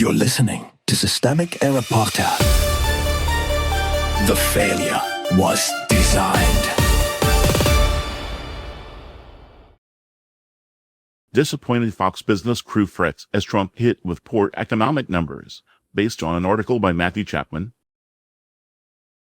You're listening to Systemic Error Podcast. The failure was designed. Disappointed Fox Business crew frets as Trump hit with poor economic numbers, based on an article by Matthew Chapman.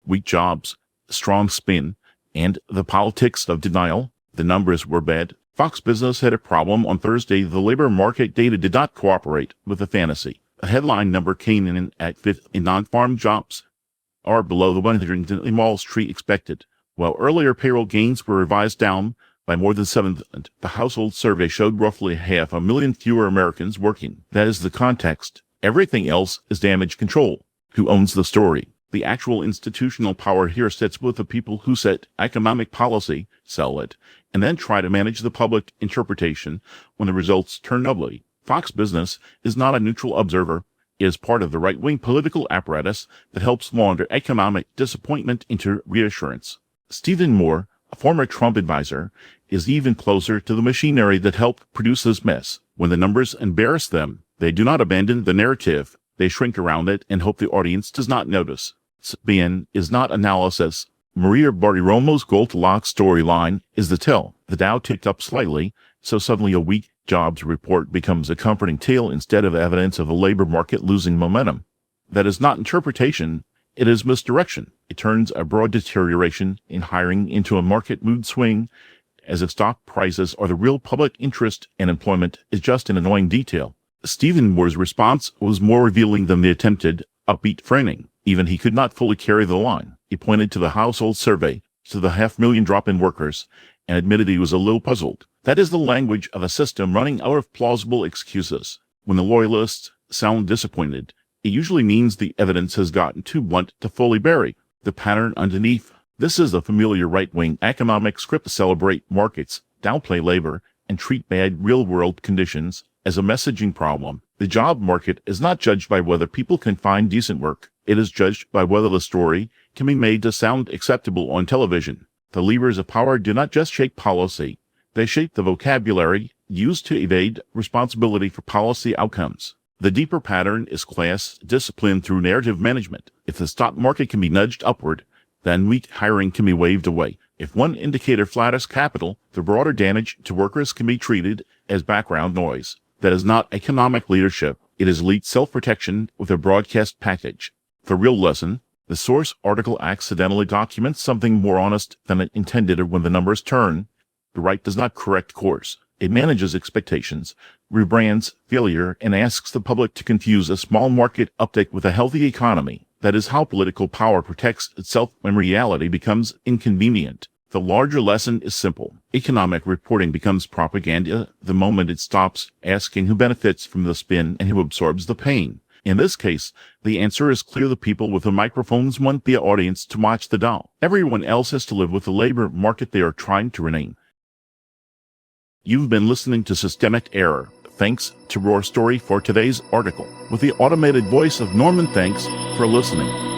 Weak jobs, strong spin, and the politics of denial. The numbers were bad. Fox Business had a problem on Thursday. The labor market data did not cooperate with the fantasy. A headline number came in at 5th in non-farm jobs, are below the 100 in Wall Street expected, while earlier payroll gains were revised down by more than 7th. The household survey showed roughly 500,000 fewer Americans working. That is the context. Everything else is damage control. Who owns the story? The actual institutional power here sits with the people who set economic policy, sell it, and then try to manage the public interpretation when the results turn ugly. Fox Business is not a neutral observer. It is part of the right-wing political apparatus that helps launder economic disappointment into reassurance. Stephen Moore, a former Trump advisor, is even closer to the machinery that helped produce this mess. When the numbers embarrass them, they do not abandon the narrative. They shrink around it and hope the audience does not notice. Spin is not analysis. Maria Bartiromo's Goldilocks storyline is the tell. The Dow ticked up slightly, so suddenly a weak jobs report becomes a comforting tale instead of evidence of the labor market losing momentum. That is not interpretation, it is misdirection. It turns a broad deterioration in hiring into a market mood swing, as if stock prices are the real public interest and employment is just an annoying detail. Stephen Moore's response was more revealing than the attempted upbeat framing. Even he could not fully carry the line. He pointed to the household survey, to the 500,000 drop in workers, and admitted he was a little puzzled. That is the language of a system running out of plausible excuses. When the loyalists sound disappointed, it usually means the evidence has gotten too blunt to fully bury the pattern underneath. This is the familiar right-wing economic script to celebrate markets, downplay labor, and treat bad real-world conditions as a messaging problem. The job market is not judged by whether people can find decent work. It is judged by whether the story can be made to sound acceptable on television. The levers of power do not just shape policy. They shape the vocabulary used to evade responsibility for policy outcomes. The deeper pattern is class discipline through narrative management. If the stock market can be nudged upward, then weak hiring can be waved away. If one indicator flatters capital, the broader damage to workers can be treated as background noise. That is not economic leadership. It is elite self-protection with a broadcast package. The real lesson, the source article accidentally documents something more honest than it intended when the numbers turn. The right does not correct course. It manages expectations, rebrands failure, and asks the public to confuse a small market uptick with a healthy economy. That is how political power protects itself when reality becomes inconvenient. The larger lesson is simple. Economic reporting becomes propaganda the moment it stops asking who benefits from the spin and who absorbs the pain. In this case, the answer is clear. The people with the microphones want the audience to watch the Dow. Everyone else has to live with the labor market they are trying to rename. You've been listening to Systemic Error. Thanks to Roar Story for today's article. With the automated voice of Norman, thanks for listening.